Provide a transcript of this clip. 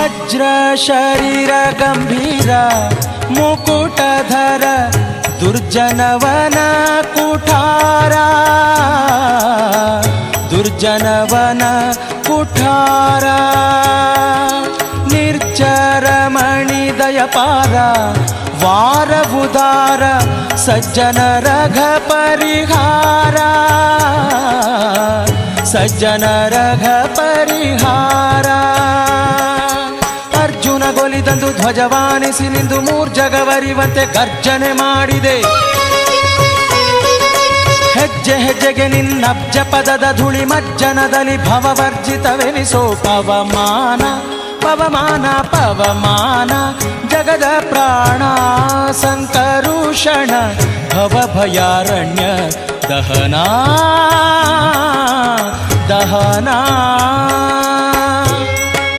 ವಜ್ರ ಶರೀರ ಗಂಭೀರ ಮುಕುಟಧರ ದುರ್ಜನವನ ಕುಠಾರ ದುರ್ಜನವನ ಕುಠಾರ ನಿರ್ಜರ ಮಣಿದಯಪಾರ ವಾರಬುಧಾರ ಸಜ್ಜನ ರಘ ಪರಿಹಾರ ಸಜ್ಜನ ರಘ ಪರಿಹಾರ ಅರ್ಜುನ ಗೊಲಿದಂದು ಧ್ವಜವಾನಿಸಿ ನಿಂದು ಮೂರ್ಜಗವರಿವಂತೆ ಗರ್ಜನೆ ಮಾಡಿದೆ ಹೆಜ್ಜೆ ಹೆಜ್ಜೆಗೆ ನಿನ್ನಬ್ಜ ಪದದ ಧೂಳಿ ಮಜ್ಜನದಲ್ಲಿ ಭವವರ್ಜಿತವೆನಿಸೋ ಪವಮಾನ ಪವಮಾನ ಪವಮಾನ ಜಗದ ಪ್ರಾಣ ಸಂಕರುಷಣ ಭವಭಯಾರಣ್ಯ ದಹನಾ ದಹನಾ